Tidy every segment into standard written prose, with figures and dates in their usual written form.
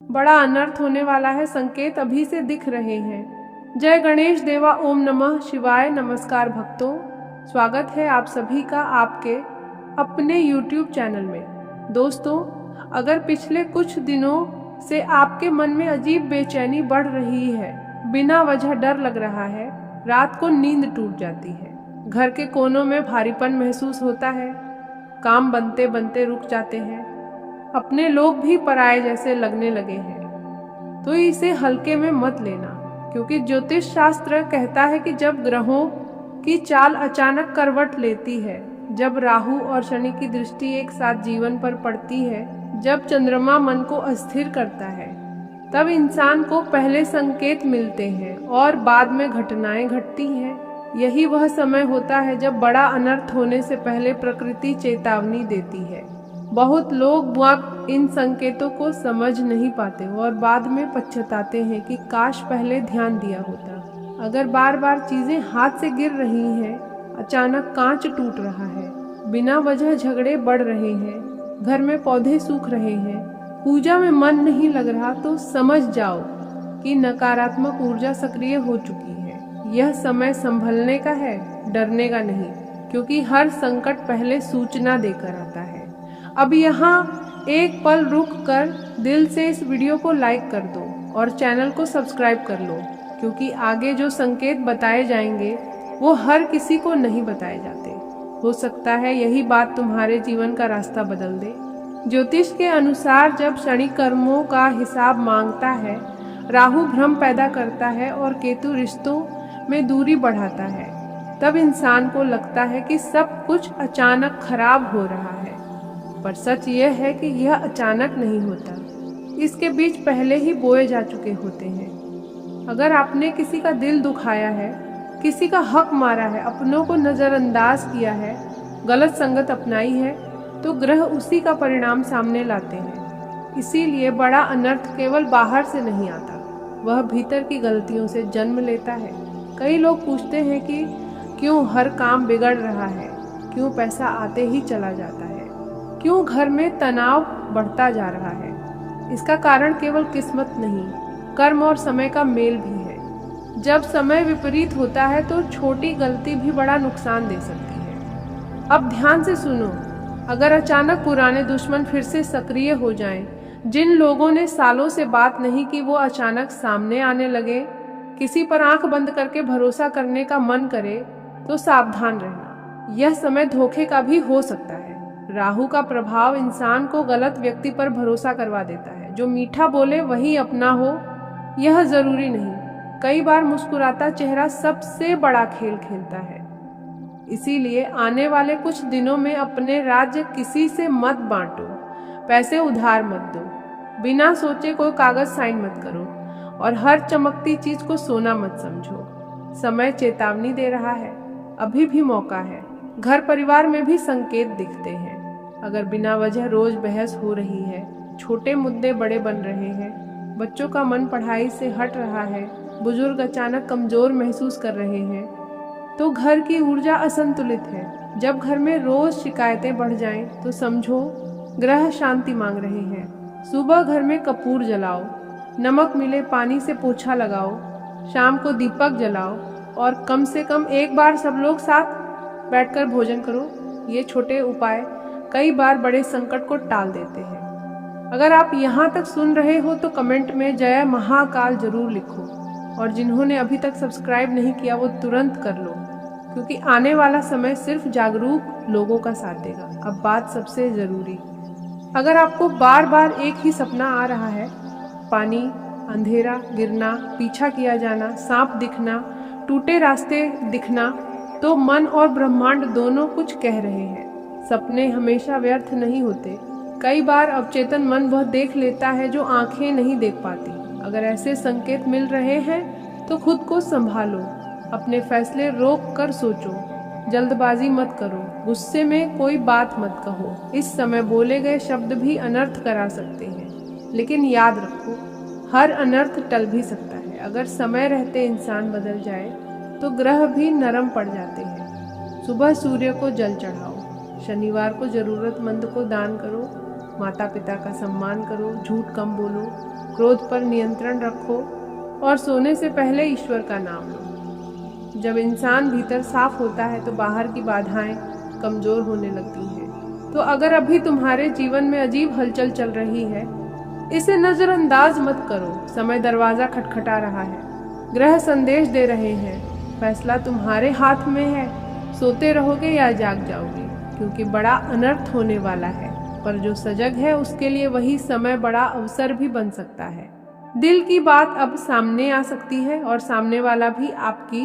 बड़ा अनर्थ होने वाला है, संकेत अभी से दिख रहे हैं। जय गणेश देवा, ओम नमः शिवाय। नमस्कार भक्तों, स्वागत है आप सभी का आपके अपने YouTube चैनल में। दोस्तों, अगर पिछले कुछ दिनों से आपके मन में अजीब बेचैनी बढ़ रही है, बिना वजह डर लग रहा है, रात को नींद टूट जाती है, घर के कोनों में भारीपन महसूस होता है, काम बनते बनते रुक जाते हैं, अपने लोग भी पराये जैसे लगने लगे हैं, तो इसे हल्के में मत लेना, क्योंकि ज्योतिष शास्त्र कहता है कि जब ग्रहों की चाल अचानक करवट लेती है, जब राहु और शनि की दृष्टि एक साथ जीवन पर पड़ती है, जब चंद्रमा मन को अस्थिर करता है, तब इंसान को पहले संकेत मिलते हैं और बाद में घटनाएं घटती हैं। यही वह समय होता है जब बड़ा अनर्थ होने से पहले प्रकृति चेतावनी देती है। बहुत लोग इन संकेतों को समझ नहीं पाते और बाद में पछताते हैं कि काश पहले ध्यान दिया होता। अगर बार बार चीजें हाथ से गिर रही हैं, अचानक कांच टूट रहा है, बिना वजह झगड़े बढ़ रहे हैं, घर में पौधे सूख रहे हैं, पूजा में मन नहीं लग रहा, तो समझ जाओ कि नकारात्मक ऊर्जा सक्रिय हो चुकी है। यह समय संभलने का है, डरने का नहीं, क्योंकि हर संकट पहले सूचना देकर आता है। अब यहाँ एक पल रुक कर दिल से इस वीडियो को लाइक कर दो और चैनल को सब्सक्राइब कर लो, क्योंकि आगे जो संकेत बताए जाएंगे वो हर किसी को नहीं बताए जाते। हो सकता है यही बात तुम्हारे जीवन का रास्ता बदल दे। ज्योतिष के अनुसार जब शनि कर्मों का हिसाब मांगता है, राहु भ्रम पैदा करता है और केतु रिश्तों में दूरी बढ़ाता है, तब इंसान को लगता है कि सब कुछ अचानक खराब हो रहा है। पर सच यह है कि यह अचानक नहीं होता, इसके बीच पहले ही बोए जा चुके होते हैं। अगर आपने किसी का दिल दुखाया है, किसी का हक मारा है, अपनों को नजरअंदाज किया है, गलत संगत अपनाई है, तो ग्रह उसी का परिणाम सामने लाते हैं। इसीलिए बड़ा अनर्थ केवल बाहर से नहीं आता, वह भीतर की गलतियों से जन्म लेता है। कई लोग पूछते हैं कि क्यों हर काम बिगड़ रहा है, क्यों पैसा आते ही चला जाता है, क्यों घर में तनाव बढ़ता जा रहा है। इसका कारण केवल किस्मत नहीं, कर्म और समय का मेल भी है। जब समय विपरीत होता है तो छोटी गलती भी बड़ा नुकसान दे सकती है। अब ध्यान से सुनो, अगर अचानक पुराने दुश्मन फिर से सक्रिय हो जाएं, जिन लोगों ने सालों से बात नहीं की वो अचानक सामने आने लगे, किसी पर आंख बंद करके भरोसा करने का मन करे, तो सावधान रहना। यह समय धोखे का भी हो सकता है। राहु का प्रभाव इंसान को गलत व्यक्ति पर भरोसा करवा देता है। जो मीठा बोले वही अपना हो, यह जरूरी नहीं। कई बार मुस्कुराता चेहरा सबसे बड़ा खेल खेलता है। इसीलिए आने वाले कुछ दिनों में अपने राज्य किसी से मत बांटो, पैसे उधार मत दो, बिना सोचे कोई कागज साइन मत करो और हर चमकती चीज को सोना मत समझो। समय चेतावनी दे रहा है, अभी भी मौका है। घर परिवार में भी संकेत दिखते हैं। अगर बिना वजह रोज बहस हो रही है, छोटे मुद्दे बड़े बन रहे हैं, बच्चों का मन पढ़ाई से हट रहा है, बुजुर्ग अचानक कमजोर महसूस कर रहे हैं, तो घर की ऊर्जा असंतुलित है। जब घर में रोज शिकायतें बढ़ जाएं, तो समझो ग्रह शांति मांग रहे हैं। सुबह घर में कपूर जलाओ, नमक मिले पानी से पोछा लगाओ, शाम को दीपक जलाओ और कम से कम एक बार सब लोग साथ बैठकर भोजन करो। ये छोटे उपाय कई बार बड़े संकट को टाल देते हैं। अगर आप यहाँ तक सुन रहे हो तो कमेंट में जय महाकाल जरूर लिखो, और जिन्होंने अभी तक सब्सक्राइब नहीं किया वो तुरंत कर लो, क्योंकि आने वाला समय सिर्फ जागरूक लोगों का साथ देगा। अब बात सबसे जरूरी, अगर आपको बार बार एक ही सपना आ रहा है, पानी, अंधेरा, गिरना, पीछा किया जाना, सांप दिखना, टूटे रास्ते दिखना, तो मन और ब्रह्मांड दोनों कुछ कह रहे हैं। सपने हमेशा व्यर्थ नहीं होते। कई बार अवचेतन मन वह देख लेता है जो आंखें नहीं देख पाती। अगर ऐसे संकेत मिल रहे हैं तो खुद को संभालो, अपने फैसले रोक कर सोचो, जल्दबाजी मत करो, गुस्से में कोई बात मत कहो। इस समय बोले गए शब्द भी अनर्थ करा सकते हैं, लेकिन याद रखो, हर अनर्थ टल भी सकता है। अगर समय रहते इंसान बदल जाए तो ग्रह भी नरम पड़ जाते हैं। सुबह सूर्य को जल चढ़ाओ, शनिवार को जरूरतमंद को दान करो, माता पिता का सम्मान करो, झूठ कम बोलो, क्रोध पर नियंत्रण रखो और सोने से पहले ईश्वर का नाम लो। जब इंसान भीतर साफ होता है तो बाहर की बाधाएं कमजोर होने लगती हैं। तो अगर अभी तुम्हारे जीवन में अजीब हलचल चल रही है, इसे नजरअंदाज मत करो। समय दरवाजा खटखटा रहा है, ग्रह संदेश दे रहे हैं, फैसला तुम्हारे हाथ में है। सोते रहोगे या जाग जाओगे, क्योंकि बड़ा अनर्थ होने वाला है। पर जो सजग है उसके लिए वही समय बड़ा अवसर भी बन सकता है। दिल की बात अब सामने आ सकती है और सामने वाला भी आपकी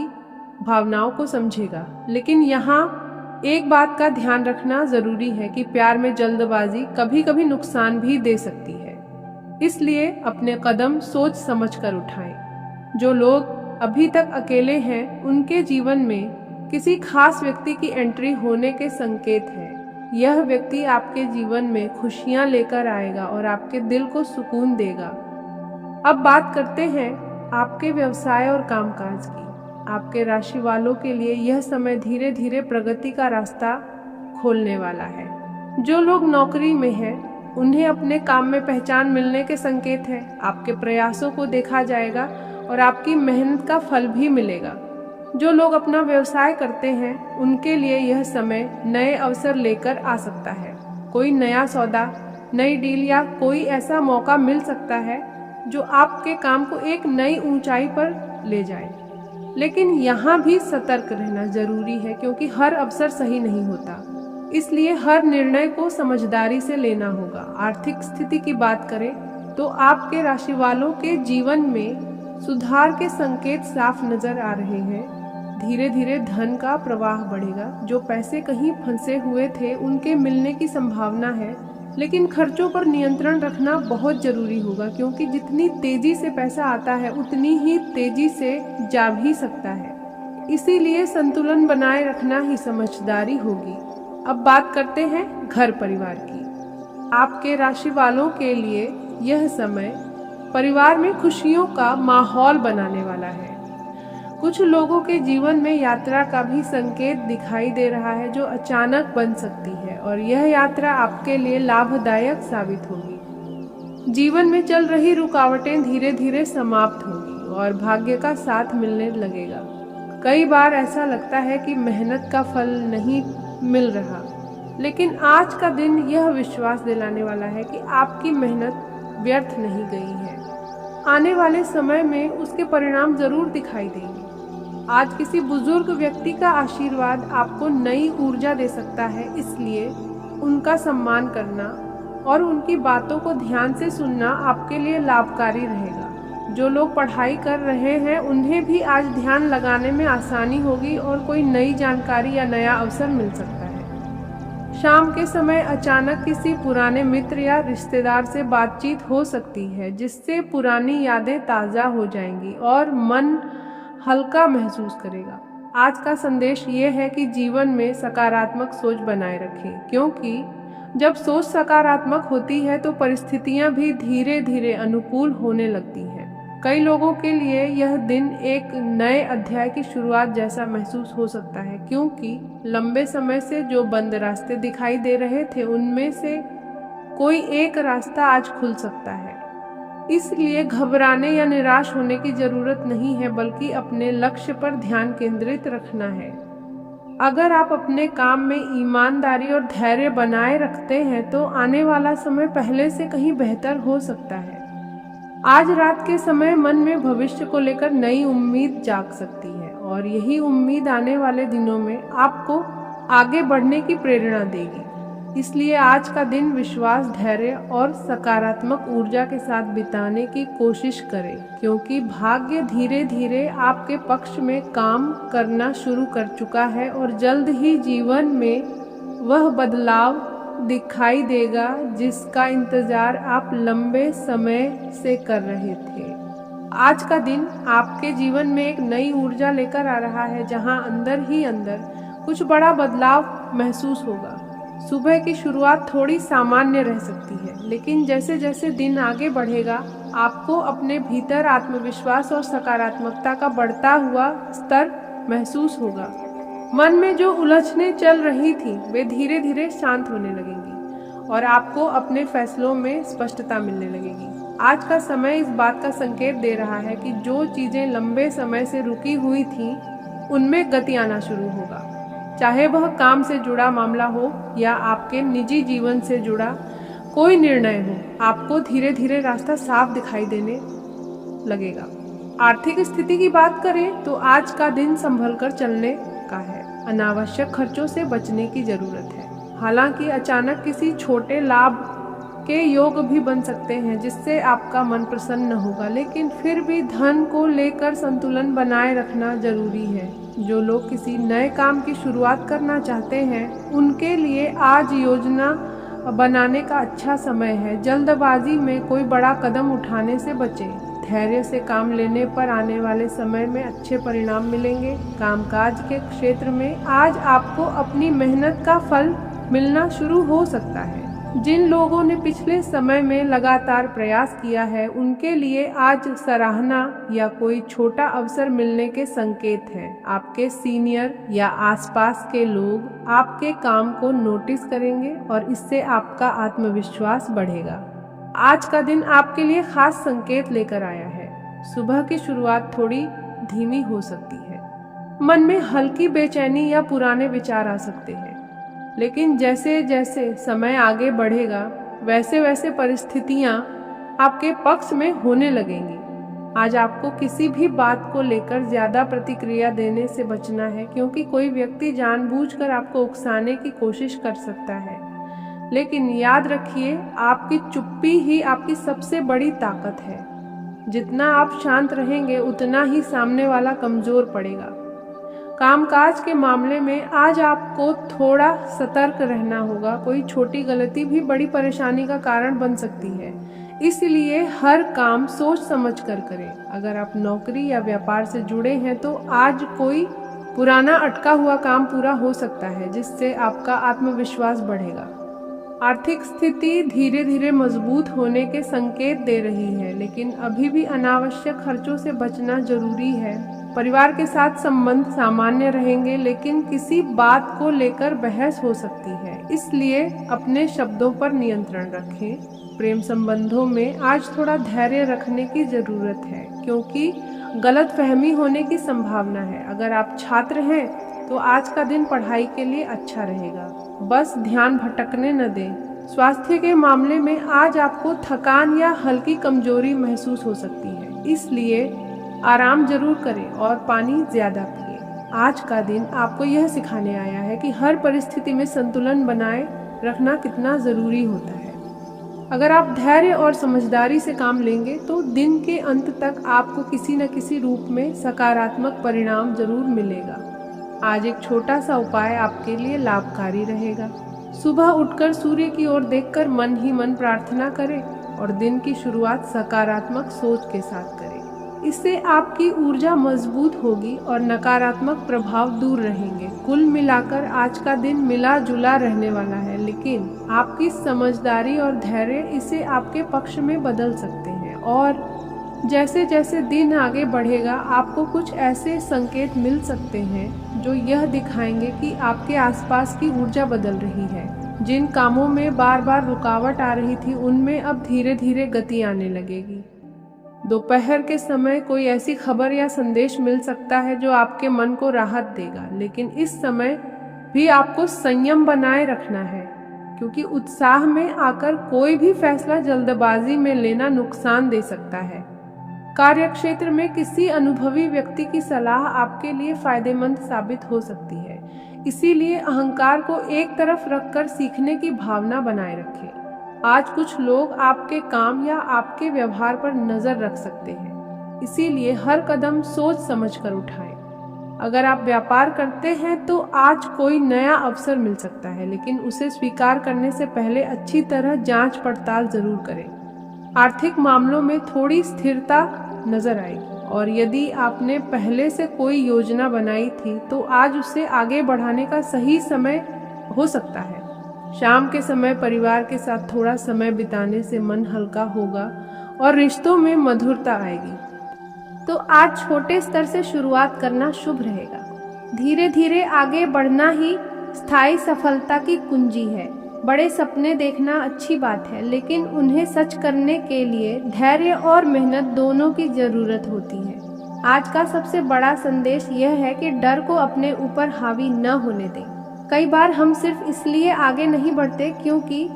भावनाओं को समझेगा। लेकिन यहाँ एक बात का ध्यान रखना जरूरी है कि प्यार में जल्दबाजी कभी कभी नुकसान भी दे सकती है। इसलिए अपने कदम सोच समझ कर उठाएं। जो लोग अभी तक अकेले हैं, उनके जीवन में किसी खास व्यक्ति की एंट्री होने के संकेत हैं। यह व्यक्ति आपके जीवन में खुशियां लेकर आएगा और आपके दिल को सुकून देगा। अब बात करते हैं आपके व्यवसाय और कामकाज की। आपके राशि वालों के लिए यह समय धीरे धीरे प्रगति का रास्ता खोलने वाला है। जो लोग नौकरी में हैं, उन्हें अपने काम में पहचान मिलने के संकेत हैं। आपके प्रयासों को देखा जाएगा और आपकी मेहनत का फल भी मिलेगा। जो लोग अपना व्यवसाय करते हैं, उनके लिए यह समय नए अवसर लेकर आ सकता है। कोई नया सौदा, नई डील या कोई ऐसा मौका मिल सकता है जो आपके काम को एक नई ऊंचाई पर ले जाए। लेकिन यहाँ भी सतर्क रहना जरूरी है, क्योंकि हर अवसर सही नहीं होता। इसलिए हर निर्णय को समझदारी से लेना होगा। आर्थिक स्थिति की बात करें तो आपके राशि वालों के जीवन में सुधार के संकेत साफ नजर आ रहे हैं। धीरे धीरे धन का प्रवाह बढ़ेगा। जो पैसे कहीं फंसे हुए थे, उनके मिलने की संभावना है। लेकिन खर्चों पर नियंत्रण रखना बहुत जरूरी होगा, क्योंकि जितनी तेजी से पैसा आता है, उतनी ही तेजी से जा भी सकता है। इसीलिए संतुलन बनाए रखना ही समझदारी होगी। अब बात करते हैं घर परिवार की। आपके राशि वालों के लिए यह समय परिवार में खुशियों का माहौल बनाने वाला है। कुछ लोगों के जीवन में यात्रा का भी संकेत दिखाई दे रहा है, जो अचानक बन सकती है, और यह यात्रा आपके लिए लाभदायक साबित होगी। जीवन में चल रही रुकावटें धीरे धीरे समाप्त होंगी और भाग्य का साथ मिलने लगेगा। कई बार ऐसा लगता है कि मेहनत का फल नहीं मिल रहा, लेकिन आज का दिन यह विश्वास दिलाने वाला है कि आपकी मेहनत व्यर्थ नहीं गई है। आने वाले समय में उसके परिणाम जरूर दिखाई देंगे। आज किसी बुजुर्ग व्यक्ति का आशीर्वाद आपको नई ऊर्जा दे सकता है, इसलिए उनका सम्मान करना और उनकी बातों को ध्यान से सुनना आपके लिए लाभकारी रहेगा। जो लोग पढ़ाई कर रहे हैं, उन्हें भी आज ध्यान लगाने में आसानी होगी और कोई नई जानकारी या नया अवसर मिल सकता है। शाम के समय अचानक किसी पुराने मित्र या रिश्तेदार से बातचीत हो सकती है, जिससे पुरानी यादें ताज़ा हो जाएंगी और मन हल्का महसूस करेगा। आज का संदेश ये है कि जीवन में सकारात्मक सोच बनाए रखें, क्योंकि जब सोच सकारात्मक होती है तो परिस्थितियां भी धीरे धीरे अनुकूल होने लगती हैं। कई लोगों के लिए यह दिन एक नए अध्याय की शुरुआत जैसा महसूस हो सकता है, क्योंकि लंबे समय से जो बंद रास्ते दिखाई दे रहे थे, उनमें से कोई एक रास्ता आज खुल सकता है। इसलिए घबराने या निराश होने की जरूरत नहीं है, बल्कि अपने लक्ष्य पर ध्यान केंद्रित रखना है। अगर आप अपने काम में ईमानदारी और धैर्य बनाए रखते हैं तो आने वाला समय पहले से कहीं बेहतर हो सकता है। आज रात के समय मन में भविष्य को लेकर नई उम्मीद जाग सकती है, और यही उम्मीद आने वाले दिनों में आपको आगे बढ़ने की प्रेरणा देगी। इसलिए आज का दिन विश्वास, धैर्य और सकारात्मक ऊर्जा के साथ बिताने की कोशिश करें, क्योंकि भाग्य धीरे धीरे आपके पक्ष में काम करना शुरू कर चुका है और जल्द ही जीवन में वह बदलाव दिखाई देगा जिसका इंतजार आप लंबे समय से कर रहे थे। आज का दिन आपके जीवन में एक नई ऊर्जा लेकर आ रहा है, जहां अंदर ही अंदर कुछ बड़ा बदलाव महसूस होगा। सुबह की शुरुआत थोड़ी सामान्य रह सकती है, लेकिन जैसे जैसे दिन आगे बढ़ेगा, आपको अपने भीतर आत्मविश्वास और सकारात्मकता का बढ़ता हुआ स्तर महसूस होगा। मन में जो उलझनें चल रही थी, वे धीरे धीरे शांत होने लगेंगी और आपको अपने फैसलों में स्पष्टता मिलने लगेगी। आज का समय इस बात का संकेत दे रहा है कि जो चीजें लंबे समय से रुकी हुई थीं, उनमें गति आना शुरू होगा। चाहे वह काम से जुड़ा मामला हो या आपके निजी जीवन से जुड़ा कोई निर्णय हो, आपको धीरे धीरे रास्ता साफ दिखाई देने लगेगा। आर्थिक स्थिति की बात करें तो आज का दिन संभल कर चलने का है। अनावश्यक खर्चों से बचने की जरूरत है। हालांकि अचानक किसी छोटे लाभ के योग भी बन सकते हैं जिससे आपका मन प्रसन्न होगा, लेकिन फिर भी धन को लेकर संतुलन बनाए रखना जरूरी है। जो लोग किसी नए काम की शुरुआत करना चाहते हैं, उनके लिए आज योजना बनाने का अच्छा समय है। जल्दबाजी में कोई बड़ा कदम उठाने से बचें। धैर्य से काम लेने पर आने वाले समय में अच्छे परिणाम मिलेंगे। कामकाज के क्षेत्र में आज आपको अपनी मेहनत का फल मिलना शुरू हो सकता है। जिन लोगों ने पिछले समय में लगातार प्रयास किया है, उनके लिए आज सराहना या कोई छोटा अवसर मिलने के संकेत हैं। आपके सीनियर या आसपास के लोग आपके काम को नोटिस करेंगे और इससे आपका आत्मविश्वास बढ़ेगा। आज का दिन आपके लिए खास संकेत लेकर आया है। सुबह की शुरुआत थोड़ी धीमी हो सकती है। मन में हल्की बेचैनी या पुराने विचार आ सकते हैं, लेकिन जैसे जैसे समय आगे बढ़ेगा, वैसे वैसे परिस्थितियां आपके पक्ष में होने लगेंगी। आज आपको किसी भी बात को लेकर ज्यादा प्रतिक्रिया देने से बचना है, क्योंकि कोई व्यक्ति जानबूझकर आपको उकसाने की कोशिश कर सकता है। लेकिन याद रखिए, आपकी चुप्पी ही आपकी सबसे बड़ी ताकत है। जितना आप शांत रहेंगे, उतना ही सामने वाला कमजोर पड़ेगा। कामकाज के मामले में आज आपको थोड़ा सतर्क रहना होगा। कोई छोटी गलती भी बड़ी परेशानी का कारण बन सकती है, इसलिए हर काम सोच समझ कर करें। अगर आप नौकरी या व्यापार से जुड़े हैं तो आज कोई पुराना अटका हुआ काम पूरा हो सकता है, जिससे आपका आत्मविश्वास बढ़ेगा। आर्थिक स्थिति धीरे धीरे मजबूत होने के संकेत दे रही है, लेकिन अभी भी अनावश्यक खर्चों से बचना जरूरी है। परिवार के साथ संबंध सामान्य रहेंगे, लेकिन किसी बात को लेकर बहस हो सकती है, इसलिए अपने शब्दों पर नियंत्रण रखें। प्रेम संबंधों में आज थोड़ा धैर्य रखने की जरूरत है, क्योंकि गलतफहमी होने की संभावना है। अगर आप छात्र हैं तो आज का दिन पढ़ाई के लिए अच्छा रहेगा, बस ध्यान भटकने न दें। स्वास्थ्य के मामले में आज आपको थकान या हल्की कमजोरी महसूस हो सकती है, इसलिए आराम जरूर करें और पानी ज्यादा पिए। आज का दिन आपको यह सिखाने आया है कि हर परिस्थिति में संतुलन बनाए रखना कितना जरूरी होता है। अगर आप धैर्य और समझदारी से काम लेंगे तो दिन के अंत तक आपको किसी न किसी रूप में सकारात्मक परिणाम जरूर मिलेगा। आज एक छोटा सा उपाय आपके लिए लाभकारी रहेगा। सुबह उठकर सूर्य की ओर देखकर मन ही मन प्रार्थना करें और दिन की शुरुआत सकारात्मक सोच के साथ करें। इससे आपकी ऊर्जा मजबूत होगी और नकारात्मक प्रभाव दूर रहेंगे। कुल मिलाकर आज का दिन मिला जुला रहने वाला है, लेकिन आपकी समझदारी और धैर्य इसे आपके पक्ष में बदल सकते हैं। और जैसे जैसे दिन आगे बढ़ेगा, आपको कुछ ऐसे संकेत मिल सकते हैं जो यह दिखाएंगे कि आपके आसपास की ऊर्जा बदल रही है। जिन कामों में बार बार रुकावट आ रही थी, उनमें अब धीरे धीरे गति आने लगेगी। दोपहर के समय कोई ऐसी खबर या संदेश मिल सकता है जो आपके मन को राहत देगा, लेकिन इस समय भी आपको संयम बनाए रखना है, क्योंकि उत्साह में आकर कोई भी फैसला जल्दबाजी में लेना नुकसान दे सकता है। कार्यक्षेत्र में किसी अनुभवी व्यक्ति की सलाह आपके लिए फायदेमंद साबित हो सकती है, इसीलिए अहंकार को एक तरफ रखकर सीखने की भावना बनाए रखें। आज कुछ लोग आपके काम या आपके व्यवहार पर नजर रख सकते हैं, इसीलिए हर कदम सोच समझकर उठाएं। अगर आप व्यापार करते हैं तो आज कोई नया अवसर मिल सकता है, लेकिन उसे स्वीकार करने से पहले अच्छी तरह जांच पड़ताल जरूर करें। आर्थिक मामलों में थोड़ी स्थिरता नजर आएगी, और यदि आपने पहले से कोई योजना बनाई थी तो आज उसे आगे बढ़ाने का सही समय हो सकता है। शाम के समय परिवार के साथ थोड़ा समय बिताने से मन हल्का होगा और रिश्तों में मधुरता आएगी। तो आज छोटे स्तर से शुरुआत करना शुभ रहेगा। धीरे धीरे आगे बढ़ना ही स्थायी सफलता की कुंजी है। बड़े सपने देखना अच्छी बात है, लेकिन उन्हें सच करने के लिए धैर्य और मेहनत दोनों की जरूरत होती है। आज का सबसे बड़ा संदेश यह है कि डर को अपने ऊपर हावी न होने दें। कई बार हम सिर्फ इसलिए आगे नहीं बढ़ते क्योंकि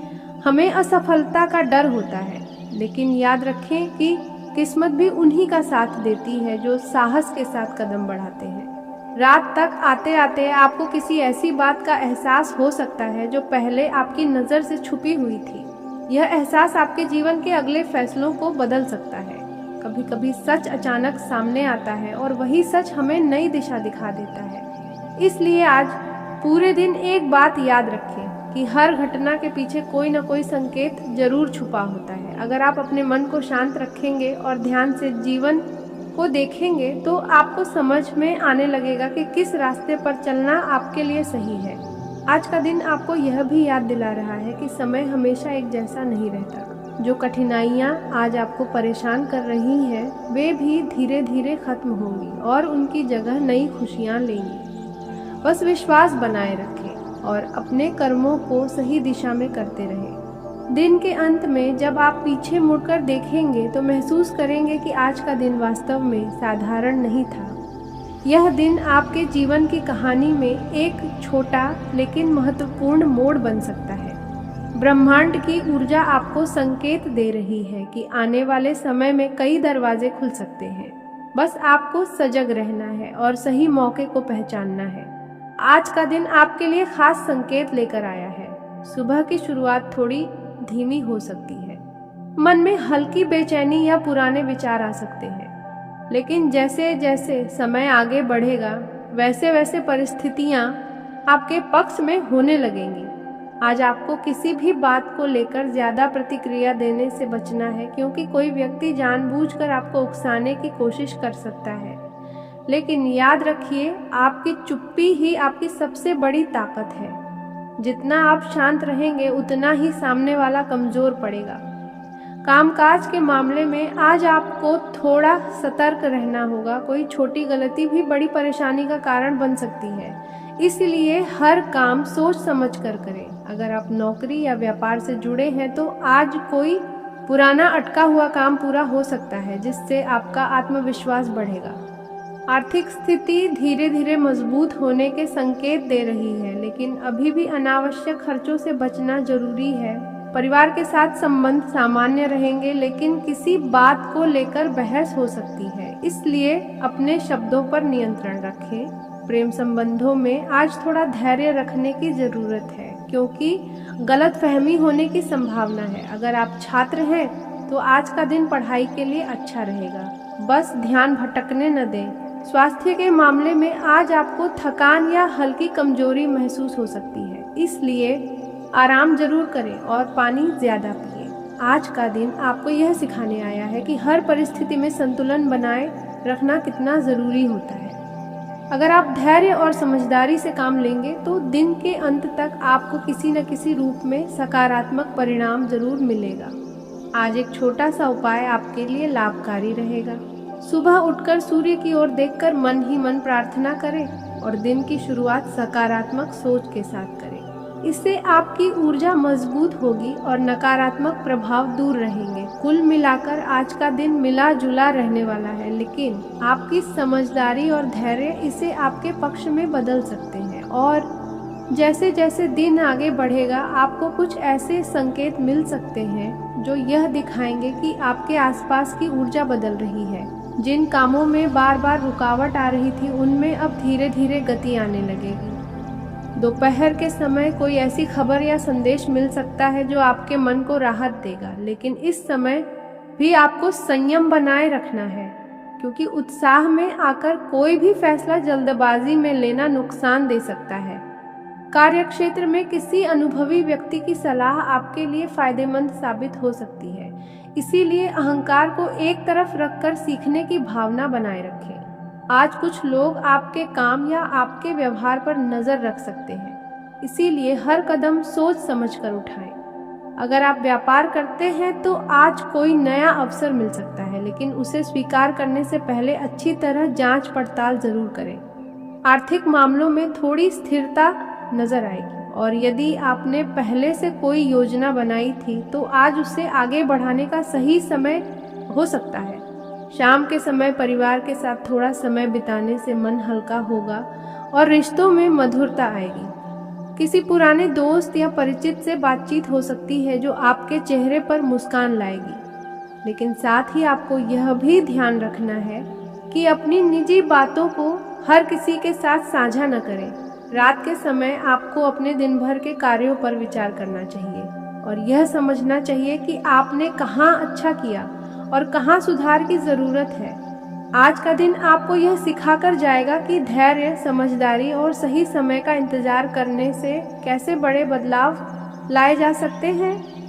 हमें असफलता का डर होता है, लेकिन याद रखें कि किस्मत भी उन्हीं का साथ देती है जो साहस के साथ कदम बढ़ाते हैं। रात तक आते आते आपको किसी ऐसी बात का एहसास हो सकता है जो पहले आपकी नज़र से छुपी हुई थी। यह एहसास आपके जीवन के अगले फैसलों को बदल सकता है। कभी कभी सच अचानक सामने आता है और वही सच हमें नई दिशा दिखा देता है। इसलिए आज पूरे दिन एक बात याद रखें कि हर घटना के पीछे कोई न कोई संकेत जरूर छुपा होता है। अगर आप अपने मन को शांत रखेंगे और ध्यान से जीवन को देखेंगे तो आपको समझ में आने लगेगा कि किस रास्ते पर चलना आपके लिए सही है। आज का दिन आपको यह भी याद दिला रहा है कि समय हमेशा एक जैसा नहीं रहता। जो कठिनाइयाँ आज आपको परेशान कर रही हैं, वे भी धीरे धीरे खत्म होंगी और उनकी जगह नई खुशियाँ लेंगी। बस विश्वास बनाए रखें और अपने कर्मों को सही दिशा में करते रहें। दिन के अंत में जब आप पीछे मुड़कर देखेंगे तो महसूस करेंगे कि आज का दिन वास्तव में साधारण नहीं था। यह दिन आपके जीवन की कहानी में एक छोटा लेकिन महत्वपूर्ण मोड़ बन सकता है। ब्रह्मांड की ऊर्जा आपको संकेत दे रही है कि आने वाले समय में कई दरवाजे खुल सकते हैं। बस आपको सजग रहना है और सही मौके को पहचानना है। आज का दिन आपके लिए खास संकेत लेकर आया है। सुबह की शुरुआत थोड़ी धीमी हो सकती है, मन में हल्की बेचैनी या पुराने विचार आ सकते हैं, लेकिन जैसे जैसे समय आगे बढ़ेगा वैसे वैसे परिस्थितियां आपके पक्ष में होने लगेंगी। आज आपको किसी भी बात को लेकर ज्यादा प्रतिक्रिया देने से बचना है, क्योंकि कोई व्यक्ति जानबूझकर आपको उकसाने की कोशिश कर सकता है। लेकिन याद रखिए, आपकी चुप्पी ही आपकी सबसे बड़ी ताकत है। जितना आप शांत रहेंगे उतना ही सामने वाला कमजोर पड़ेगा। कामकाज के मामले में आज आपको थोड़ा सतर्क रहना होगा। कोई छोटी गलती भी बड़ी परेशानी का कारण बन सकती है, इसलिए हर काम सोच समझ कर करें। अगर आप नौकरी या व्यापार से जुड़े हैं तो आज कोई पुराना अटका हुआ काम पूरा हो सकता है, जिससे आपका आत्मविश्वास बढ़ेगा। आर्थिक स्थिति धीरे धीरे मजबूत होने के संकेत दे रही है, लेकिन अभी भी अनावश्यक खर्चों से बचना जरूरी है। परिवार के साथ संबंध सामान्य रहेंगे, लेकिन किसी बात को लेकर बहस हो सकती है, इसलिए अपने शब्दों पर नियंत्रण रखें। प्रेम संबंधों में आज थोड़ा धैर्य रखने की जरूरत है, क्योंकि गलतफहमी होने की संभावना है। अगर आप छात्र हैं तो आज का दिन पढ़ाई के लिए अच्छा रहेगा, बस ध्यान भटकने न दें। स्वास्थ्य के मामले में आज आपको थकान या हल्की कमजोरी महसूस हो सकती है, इसलिए आराम जरूर करें और पानी ज्यादा पिएं। आज का दिन आपको यह सिखाने आया है कि हर परिस्थिति में संतुलन बनाए रखना कितना जरूरी होता है। अगर आप धैर्य और समझदारी से काम लेंगे तो दिन के अंत तक आपको किसी न किसी रूप में सकारात्मक परिणाम जरूर मिलेगा। आज एक छोटा सा उपाय आपके लिए लाभकारी रहेगा। सुबह उठकर सूर्य की ओर देखकर मन ही मन प्रार्थना करें और दिन की शुरुआत सकारात्मक सोच के साथ करें। इससे आपकी ऊर्जा मजबूत होगी और नकारात्मक प्रभाव दूर रहेंगे। कुल मिलाकर आज का दिन मिला जुला रहने वाला है, लेकिन आपकी समझदारी और धैर्य इसे आपके पक्ष में बदल सकते हैं। और जैसे जैसे दिन आगे बढ़ेगा आपको कुछ ऐसे संकेत मिल सकते हैं जो यह दिखाएंगे कि आपके आसपास की ऊर्जा बदल रही है। जिन कामों में बार बार रुकावट आ रही थी उनमें अब धीरे धीरे गति आने लगेगी। दोपहर के समय कोई ऐसी खबर या संदेश मिल सकता है जो आपके मन को राहत देगा, लेकिन इस समय भी आपको संयम बनाए रखना है, क्योंकि उत्साह में आकर कोई भी फैसला जल्दबाजी में लेना नुकसान दे सकता है। कार्यक्षेत्र में किसी अनुभवी व्यक्ति की सलाह आपके लिए फायदेमंद साबित हो सकती है, इसीलिए अहंकार को एक तरफ रखकर सीखने की भावना बनाए रखें। आज कुछ लोग आपके काम या आपके व्यवहार पर नजर रख सकते हैं, इसीलिए हर कदम सोच समझकर उठाएं। अगर आप व्यापार करते हैं तो आज कोई नया अवसर मिल सकता है, लेकिन उसे स्वीकार करने से पहले अच्छी तरह जांच पड़ताल जरूर करें। आर्थिक मामलों में थोड़ी स्थिरता नजर आएगी और यदि आपने पहले से कोई योजना बनाई थी तो आज उसे आगे बढ़ाने का सही समय हो सकता है। शाम के समय परिवार के साथ थोड़ा समय बिताने से मन हल्का होगा और रिश्तों में मधुरता आएगी। किसी पुराने दोस्त या परिचित से बातचीत हो सकती है जो आपके चेहरे पर मुस्कान लाएगी। लेकिन साथ ही आपको यह भी ध्यान रखना है कि अपनी निजी बातों को हर किसी के साथ साझा न करें। रात के समय आपको अपने दिन भर के कार्यों पर विचार करना चाहिए और यह समझना चाहिए कि आपने कहाँ अच्छा किया और कहाँ सुधार की ज़रूरत है। आज का दिन आपको यह सिखाकर जाएगा कि धैर्य, समझदारी और सही समय का इंतज़ार करने से कैसे बड़े बदलाव लाए जा सकते हैं।